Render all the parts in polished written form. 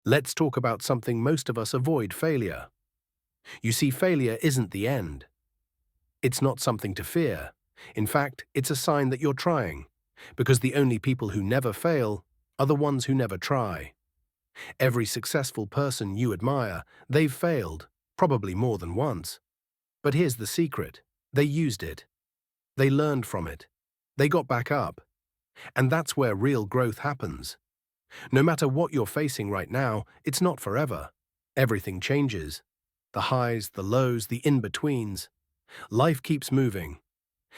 Let's talk about something most of us avoid: failure. You see, failure isn't the end. It's not something to fear. In fact, it's a sign that you're trying, because the only people who never fail are the ones who never try. Every successful person you admire, they've failed, probably more than once. But here's the secret: they used it. They learned from it. They got back up. And that's where real growth happens. No matter what you're facing right now, it's not forever. Everything changes. The highs, the lows, the in-betweens. Life keeps moving.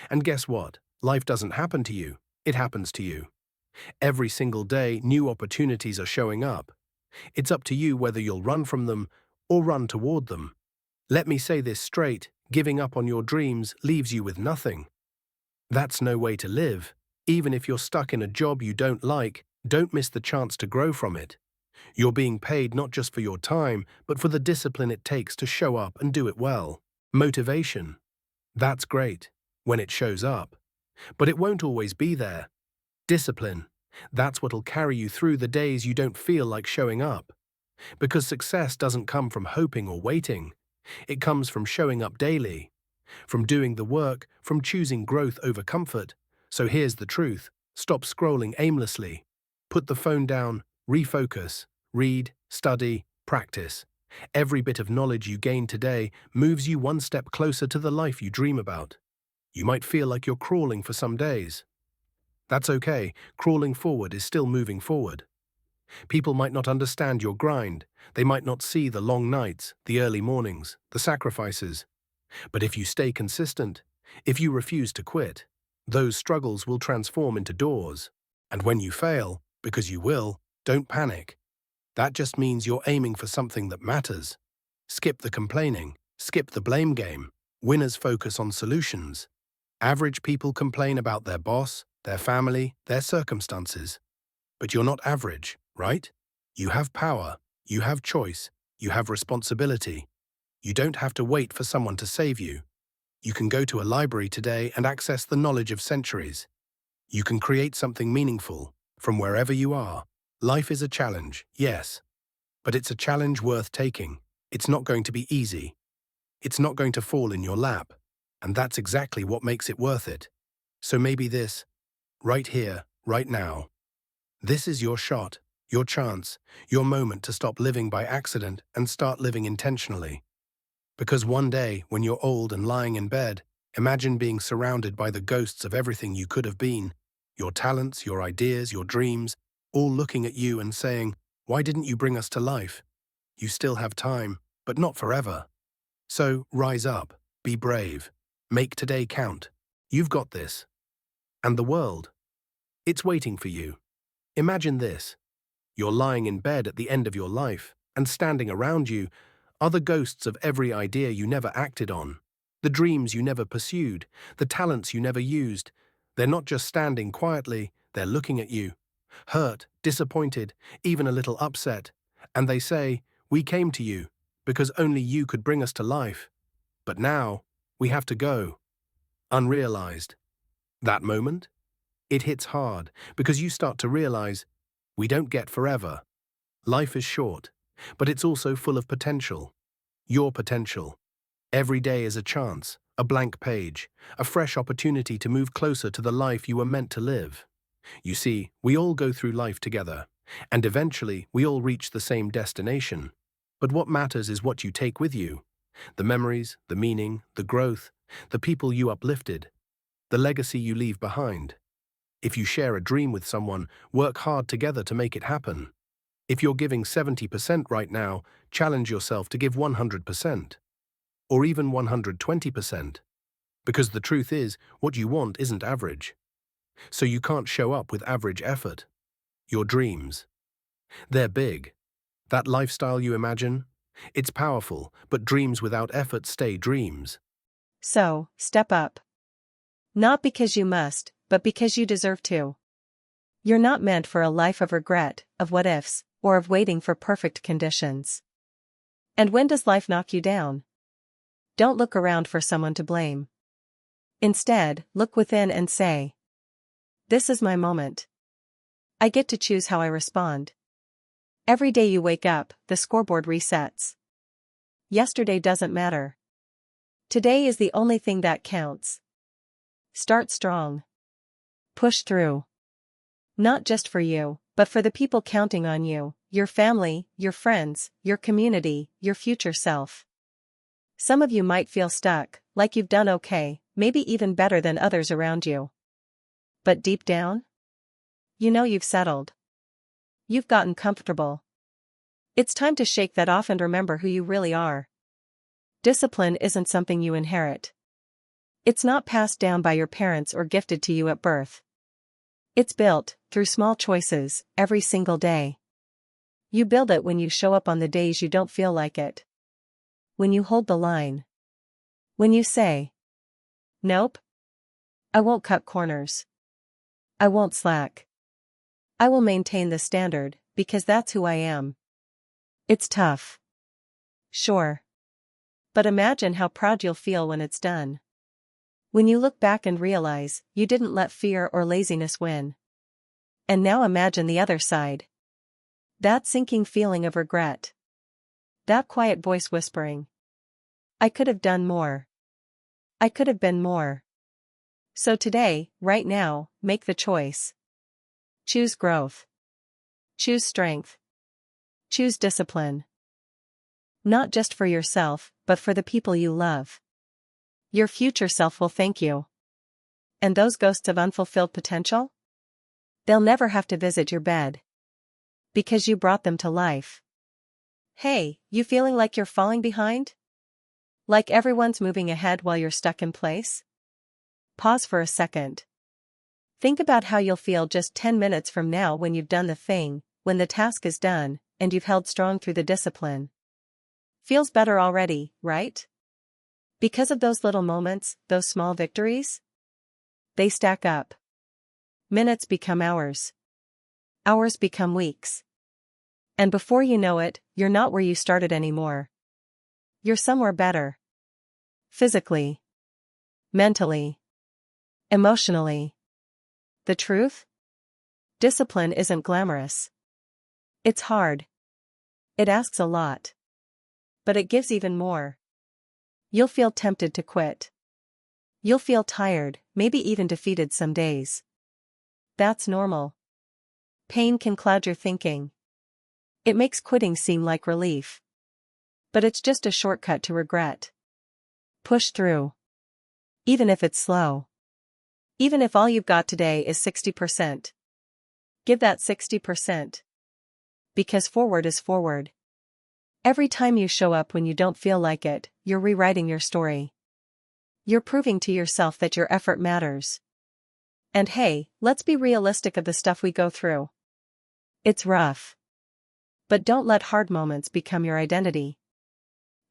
And guess what? Life doesn't happen to you. It happens to you. Every single day, new opportunities are showing up. It's up to you whether you'll run from them or run toward them. Let me say this straight: giving up on your dreams leaves you with nothing. That's no way to live. Even if you're stuck in a job you don't like, don't miss the chance to grow from it. You're being paid not just for your time, but for the discipline it takes to show up and do it well. Motivation. That's great when it shows up, but it won't always be there. Discipline. That's what'll carry you through the days you don't feel like showing up. Because success doesn't come from hoping or waiting. It comes from showing up daily, from doing the work, from choosing growth over comfort. So here's the truth: stop scrolling aimlessly. Put the phone down, refocus, read, study, practice. Every bit of knowledge you gain today moves you one step closer to the life you dream about. You might feel like you're crawling for some days. That's okay. Crawling forward is still moving forward. People might not understand your grind. They might not see the long nights, the early mornings, the sacrifices. But if you stay consistent, if you refuse to quit, those struggles will transform into doors. And when you fail, because you will, don't panic. That just means you're aiming for something that matters. Skip the complaining. Skip the blame game. Winners focus on solutions. Average people complain about their boss, their family, their circumstances. But you're not average, right? You have power. You have choice. You have responsibility. You don't have to wait for someone to save you. You can go to a library today and access the knowledge of centuries. You can create something meaningful from wherever you are. Life is a challenge, yes, but it's a challenge worth taking. It's not going to be easy. It's not going to fall in your lap, and that's exactly what makes it worth it. So maybe this, right here, right now. This is your shot, your chance, your moment to stop living by accident and start living intentionally. Because one day, when you're old and lying in bed, imagine being surrounded by the ghosts of everything you could have been, your talents, your ideas, your dreams, all looking at you and saying, "Why didn't you bring us to life?" You still have time, but not forever. So rise up, be brave, make today count. You've got this. And the world, it's waiting for you. Imagine this. You're lying in bed at the end of your life, and standing around you are the ghosts of every idea you never acted on, the dreams you never pursued, the talents you never used. They're not just standing quietly, they're looking at you, hurt, disappointed, even a little upset, and they say, "We came to you because only you could bring us to life. But now, we have to go." Unrealized. That moment? It hits hard because you start to realize we don't get forever. Life is short, but it's also full of potential. Your potential. Every day is a chance, a blank page, a fresh opportunity to move closer to the life you were meant to live. You see, we all go through life together, and eventually we all reach the same destination. But what matters is what you take with you. The memories, the meaning, the growth, the people you uplifted, the legacy you leave behind. If you share a dream with someone, work hard together to make it happen. If you're giving 70% right now, challenge yourself to give 100%. Or even 120%. Because the truth is, what you want isn't average. So you can't show up with average effort. Your dreams. They're big. That lifestyle you imagine? It's powerful, but dreams without effort stay dreams. So, step up. Not because you must, but because you deserve to. You're not meant for a life of regret, of what-ifs, or of waiting for perfect conditions. And when does life knock you down? Don't look around for someone to blame. Instead, look within and say, "This is my moment. I get to choose how I respond." Every day you wake up, the scoreboard resets. Yesterday doesn't matter. Today is the only thing that counts. Start strong. Push through. Not just for you, but for the people counting on you, your family, your friends, your community, your future self. Some of you might feel stuck, like you've done okay, maybe even better than others around you. But deep down, you know you've settled. You've gotten comfortable. It's time to shake that off and remember who you really are. Discipline isn't something you inherit. It's not passed down by your parents or gifted to you at birth. It's built, through small choices, every single day. You build it when you show up on the days you don't feel like it. When you hold the line. When you say, "Nope. I won't cut corners. I won't slack. I will maintain the standard, because that's who I am." It's tough. Sure. But imagine how proud you'll feel when it's done. When you look back and realize, you didn't let fear or laziness win. And now imagine the other side. That sinking feeling of regret. That quiet voice whispering, "I could have done more. I could have been more." So today, right now, make the choice. Choose growth. Choose strength. Choose discipline. Not just for yourself, but for the people you love. Your future self will thank you. And those ghosts of unfulfilled potential? They'll never have to visit your bed. Because you brought them to life. Hey, you feeling like you're falling behind? Like everyone's moving ahead while you're stuck in place? Pause for a second. Think about how you'll feel just 10 minutes from now when you've done the thing, when the task is done, and you've held strong through the discipline. Feels better already, right? Because of those little moments, those small victories? They stack up. Minutes become hours. Hours become weeks. And before you know it, you're not where you started anymore. You're somewhere better. Physically. Mentally. Emotionally. The truth? Discipline isn't glamorous. It's hard. It asks a lot. But it gives even more. You'll feel tempted to quit. You'll feel tired, maybe even defeated some days. That's normal. Pain can cloud your thinking. It makes quitting seem like relief. But it's just a shortcut to regret. Push through. Even if it's slow. Even if all you've got today is 60%. Give that 60%. Because forward is forward. Every time you show up when you don't feel like it, you're rewriting your story. You're proving to yourself that your effort matters. And hey, let's be realistic of the stuff we go through. It's rough. But don't let hard moments become your identity.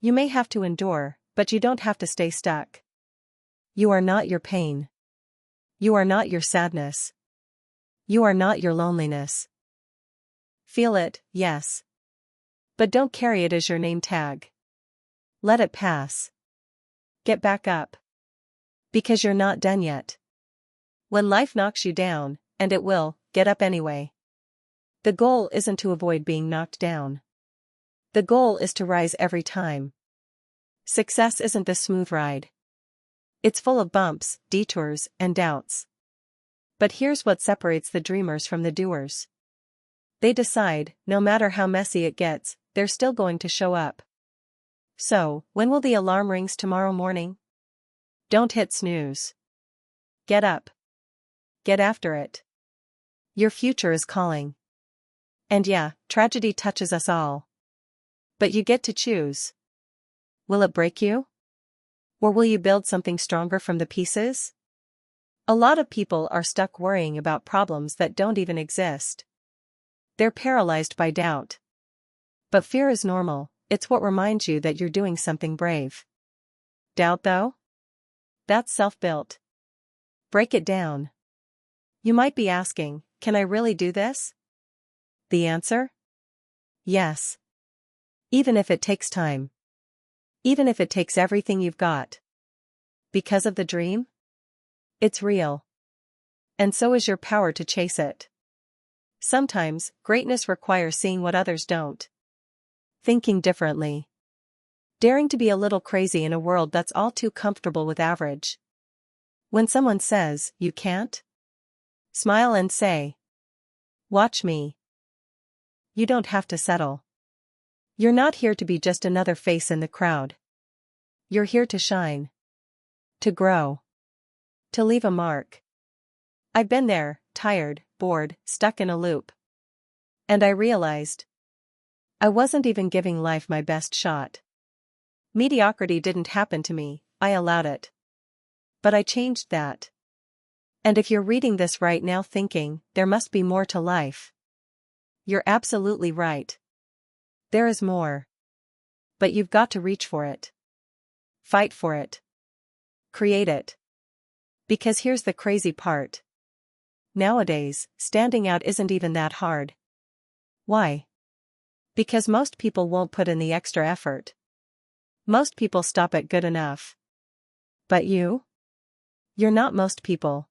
You may have to endure, but you don't have to stay stuck. You are not your pain. You are not your sadness. You are not your loneliness. Feel it, yes. But don't carry it as your name tag. Let it pass. Get back up. Because you're not done yet. When life knocks you down, and it will, get up anyway. The goal isn't to avoid being knocked down. The goal is to rise every time. Success isn't this smooth ride. It's full of bumps, detours, and doubts. But here's what separates the dreamers from the doers. They decide, no matter how messy it gets, they're still going to show up. So, when will the alarm rings tomorrow morning? Don't hit snooze. Get up. Get after it. Your future is calling. And yeah, tragedy touches us all. But you get to choose. Will it break you? Or will you build something stronger from the pieces? A lot of people are stuck worrying about problems that don't even exist. They're paralyzed by doubt. But fear is normal, it's what reminds you that you're doing something brave. Doubt though? That's self-built. Break it down. You might be asking, can I really do this? The answer? Yes. Even if it takes time. Even if it takes everything you've got. Because of the dream? It's real. And so is your power to chase it. Sometimes, greatness requires seeing what others don't. Thinking differently. Daring to be a little crazy in a world that's all too comfortable with average. When someone says, "You can't," smile and say, "Watch me." You don't have to settle. You're not here to be just another face in the crowd. You're here to shine. To grow. To leave a mark. I've been there, tired, bored, stuck in a loop. And I realized I wasn't even giving life my best shot. Mediocrity didn't happen to me, I allowed it. But I changed that. And if you're reading this right now thinking, there must be more to life, you're absolutely right. There is more. But you've got to reach for it. Fight for it. Create it. Because here's the crazy part. Nowadays, standing out isn't even that hard. Why? Because most people won't put in the extra effort. Most people stop at good enough. But you? You're not most people.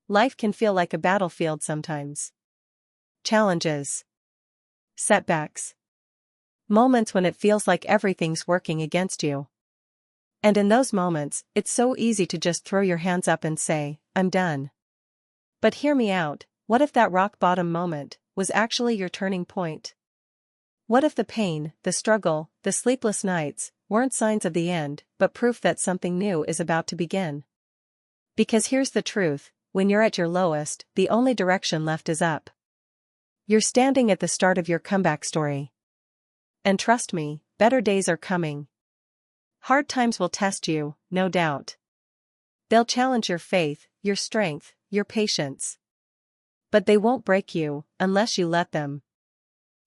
Life can feel like a battlefield sometimes. Challenges. Setbacks. Moments when it feels like everything's working against you. And in those moments, it's so easy to just throw your hands up and say, "I'm done." But hear me out, what if that rock bottom moment was actually your turning point? What if the pain, the struggle, the sleepless nights, weren't signs of the end, but proof that something new is about to begin? Because here's the truth, when you're at your lowest, the only direction left is up. You're standing at the start of your comeback story. And trust me, better days are coming. Hard times will test you, no doubt. They'll challenge your faith, your strength, your patience. But they won't break you, unless you let them.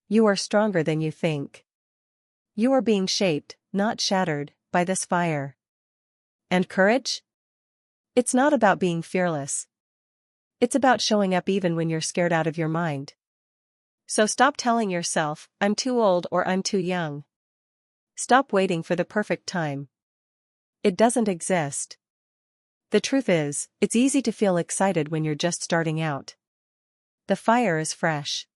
You are stronger than you think. You are being shaped, not shattered, by this fire. And courage? It's not about being fearless. It's about showing up even when you're scared out of your mind. So stop telling yourself, "I'm too old" or "I'm too young." Stop waiting for the perfect time. It doesn't exist. The truth is, it's easy to feel excited when you're just starting out. The fire is fresh.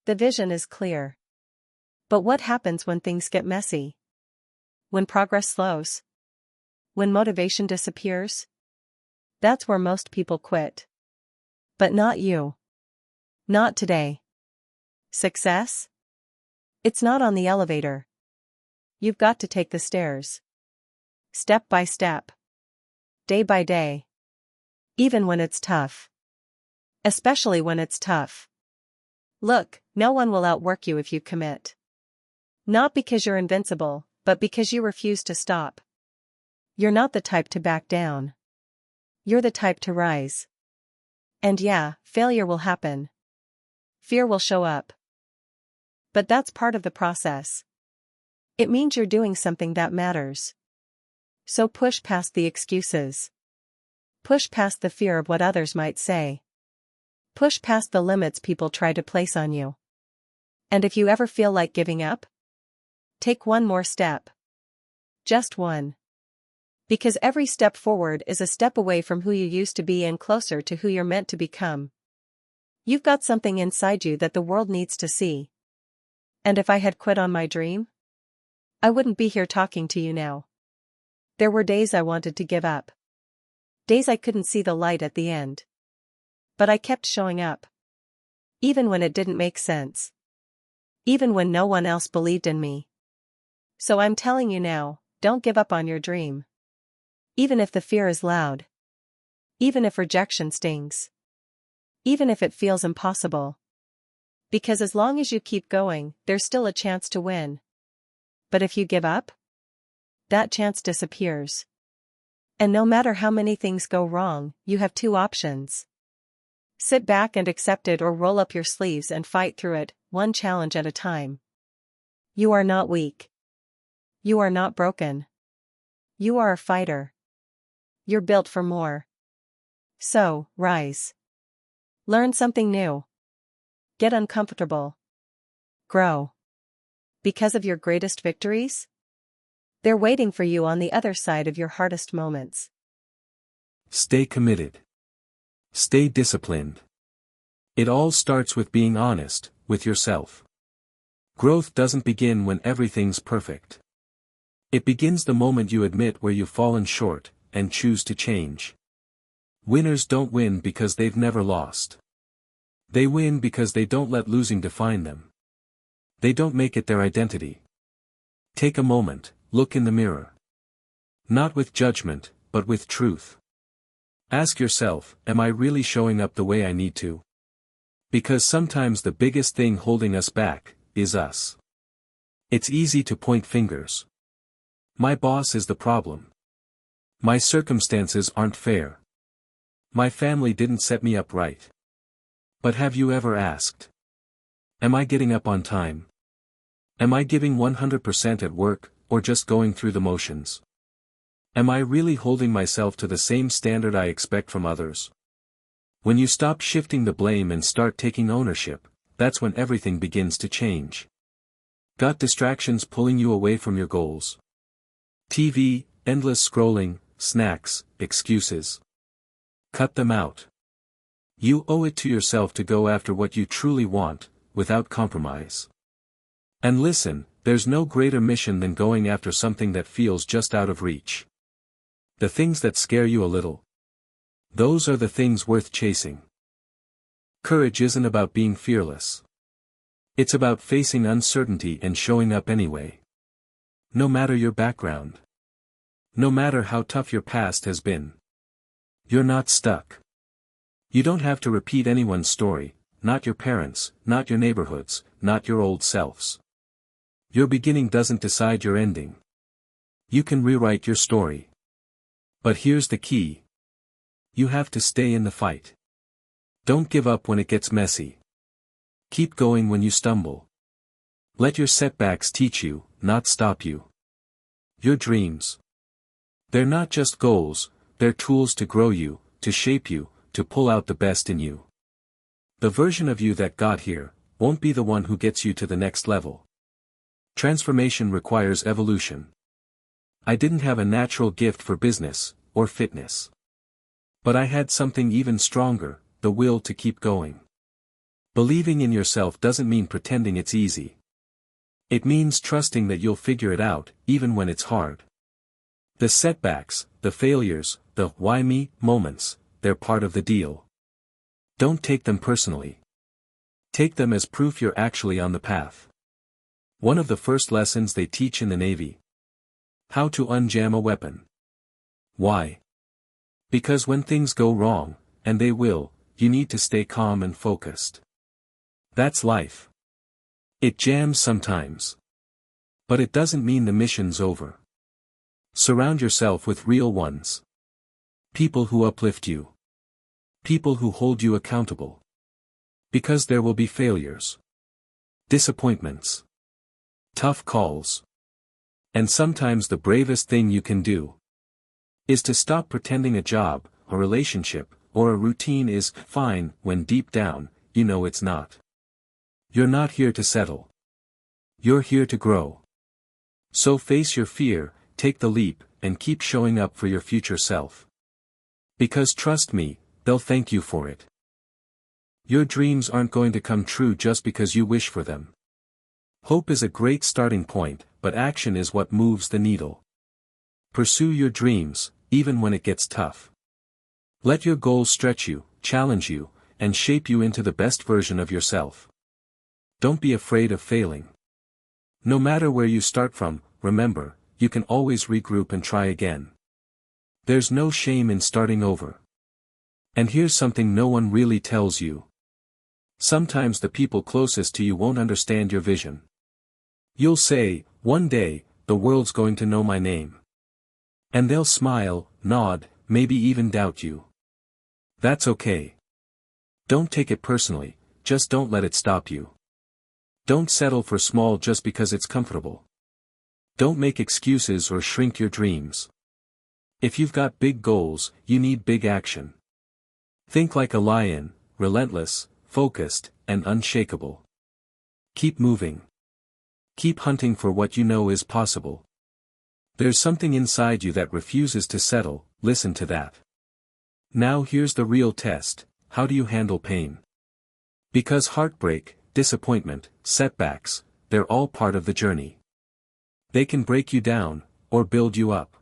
The vision is clear. But what happens when things get messy? When progress slows? When motivation disappears? That's where most people quit. But not you. Not today. Success? It's not on the elevator. You've got to take the stairs. Step by step. Day by day. Even when it's tough. Especially when it's tough. Look, no one will outwork you if you commit. Not because you're invincible, but because you refuse to stop. You're not the type to back down. You're the type to rise. And yeah, failure will happen. Fear will show up. But that's part of the process. It means you're doing something that matters. So push past the excuses. Push past the fear of what others might say. Push past the limits people try to place on you. And if you ever feel like giving up, take one more step. Just one. Because every step forward is a step away from who you used to be and closer to who you're meant to become. You've got something inside you that the world needs to see. And if I had quit on my dream, I wouldn't be here talking to you now. There were days I wanted to give up. Days I couldn't see the light at the end. But I kept showing up. Even when it didn't make sense. Even when no one else believed in me. So I'm telling you now, don't give up on your dream. Even if the fear is loud. Even if rejection stings. Even if it feels impossible. Because as long as you keep going, there's still a chance to win. But if you give up, that chance disappears. And no matter how many things go wrong, you have two options. Sit back and accept it or roll up your sleeves and fight through it, one challenge at a time. You are not weak. You are not broken. You are a fighter. You're built for more. So, rise. Learn something new. Get uncomfortable. Grow. Because of your greatest victories? They're waiting for you on the other side of your hardest moments. Stay committed. Stay disciplined. It all starts with being honest with yourself. Growth doesn't begin when everything's perfect. It begins the moment you admit where you've fallen short, and choose to change. Winners don't win because they've never lost. They win because they don't let losing define them. They don't make it their identity. Take a moment, look in the mirror. Not with judgment, but with truth. Ask yourself, am I really showing up the way I need to? Because sometimes the biggest thing holding us back is us. It's easy to point fingers. My boss is the problem. My circumstances aren't fair. My family didn't set me up right. But have you ever asked? Am I getting up on time? Am I giving 100% at work, or just going through the motions? Am I really holding myself to the same standard I expect from others? When you stop shifting the blame and start taking ownership, that's when everything begins to change. Got distractions pulling you away from your goals? TV, endless scrolling, snacks, excuses. Cut them out. You owe it to yourself to go after what you truly want, without compromise. And listen, there's no greater mission than going after something that feels just out of reach. The things that scare you a little. Those are the things worth chasing. Courage isn't about being fearless. It's about facing uncertainty and showing up anyway. No matter your background. No matter how tough your past has been. You're not stuck. You don't have to repeat anyone's story, not your parents, not your neighborhoods, not your old selves. Your beginning doesn't decide your ending. You can rewrite your story. But here's the key. You have to stay in the fight. Don't give up when it gets messy. Keep going when you stumble. Let your setbacks teach you, not stop you. Your dreams. They're not just goals, they're tools to grow you, to shape you, to pull out the best in you. The version of you that got here won't be the one who gets you to the next level. Transformation requires evolution. I didn't have a natural gift for business, or fitness. But I had something even stronger, the will to keep going. Believing in yourself doesn't mean pretending it's easy. It means trusting that you'll figure it out, even when it's hard. The setbacks, the failures, the why me moments, they're part of the deal. Don't take them personally. Take them as proof you're actually on the path. One of the first lessons they teach in the Navy. How to unjam a weapon. Why? Because when things go wrong, and they will, you need to stay calm and focused. That's life. It jams sometimes. But it doesn't mean the mission's over. Surround yourself with real ones. People who uplift you. People who hold you accountable. Because there will be failures. Disappointments. Tough calls. And sometimes the bravest thing you can do is to stop pretending a job, a relationship, or a routine is fine when deep down, you know it's not. You're not here to settle. You're here to grow. So face your fear, take the leap, and keep showing up for your future self. Because trust me, they'll thank you for it. Your dreams aren't going to come true just because you wish for them. Hope is a great starting point, but action is what moves the needle. Pursue your dreams, even when it gets tough. Let your goals stretch you, challenge you, and shape you into the best version of yourself. Don't be afraid of failing. No matter where you start from, remember, you can always regroup and try again. There's no shame in starting over. And here's something no one really tells you. Sometimes the people closest to you won't understand your vision. You'll say, one day, the world's going to know my name. And they'll smile, nod, maybe even doubt you. That's okay. Don't take it personally, just don't let it stop you. Don't settle for small just because it's comfortable. Don't make excuses or shrink your dreams. If you've got big goals, you need big action. Think like a lion, relentless, focused, and unshakable. Keep moving. Keep hunting for what you know is possible. There's something inside you that refuses to settle, listen to that. Now here's the real test, how do you handle pain? Because heartbreak, disappointment, setbacks, they're all part of the journey. They can break you down, or build you up.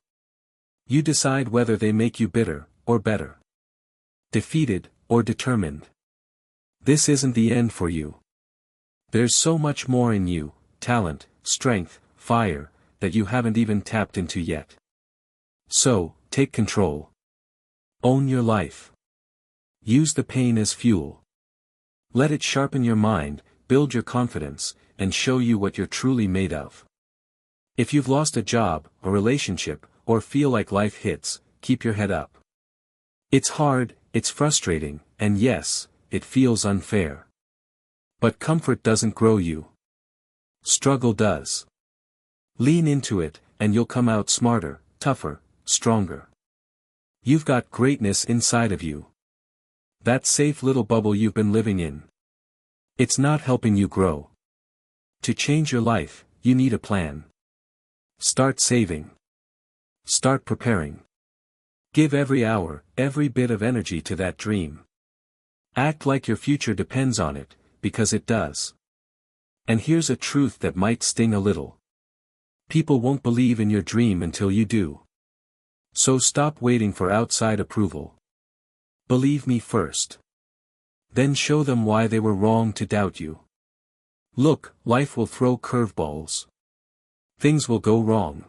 You decide whether they make you bitter, or better. Defeated, or determined. This isn't the end for you. There's so much more in you, talent, strength, fire, that you haven't even tapped into yet. So, take control. Own your life. Use the pain as fuel. Let it sharpen your mind, build your confidence, and show you what you're truly made of. If you've lost a job, a relationship, or feel like life hits, keep your head up. It's hard, it's frustrating, and yes, it feels unfair. But comfort doesn't grow you. Struggle does. Lean into it, and you'll come out smarter, tougher, stronger. You've got greatness inside of you. That safe little bubble you've been living in. It's not helping you grow. To change your life, you need a plan. Start saving. Start preparing. Give every hour, every bit of energy to that dream. Act like your future depends on it, because it does. And here's a truth that might sting a little. People won't believe in your dream until you do. So stop waiting for outside approval. Believe me first. Then show them why they were wrong to doubt you. Look, life will throw curveballs. Things will go wrong.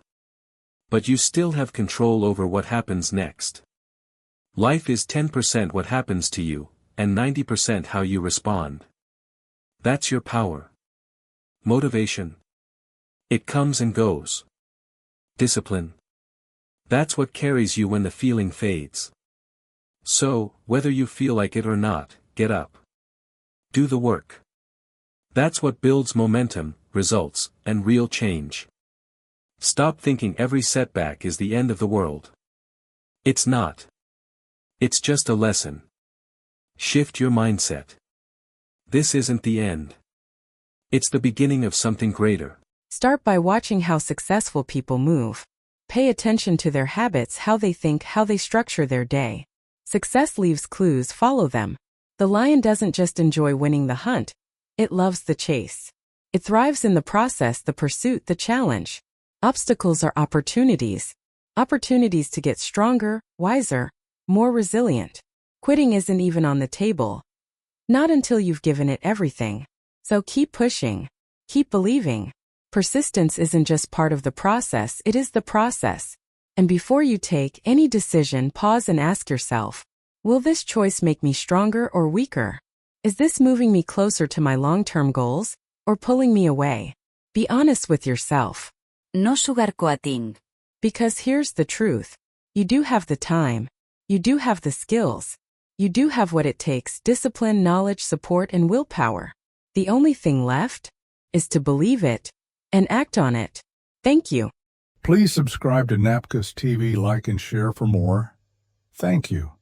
But you still have control over what happens next. Life is 10% what happens to you, and 90% how you respond. That's your power. Motivation. It comes and goes. Discipline. That's what carries you when the feeling fades. So, whether you feel like it or not, get up. Do the work. That's what builds momentum, results, and real change. Stop thinking every setback is the end of the world. It's not. It's just a lesson. Shift your mindset. This isn't the end. It's the beginning of something greater. Start by watching how successful people move. Pay attention to their habits, how they think, how they structure their day. Success leaves clues, follow them. The lion doesn't just enjoy winning the hunt, it loves the chase. It thrives in the process, the pursuit, the challenge. Obstacles are opportunities. Opportunities to get stronger, wiser, more resilient. Quitting isn't even on the table. Not until you've given it everything. So keep pushing. Keep believing. Persistence isn't just part of the process, it is the process. And before you take any decision, pause and ask yourself, will this choice make me stronger or weaker? Is this moving me closer to my long-term goals, or pulling me away? Be honest with yourself. No sugarcoating. Because here's the truth. You do have the time. You do have the skills. You do have what it takes: discipline, knowledge, support, and willpower. The only thing left is to believe it and act on it. Thank you. Please subscribe to Napcus TV, like and share for more. Thank you.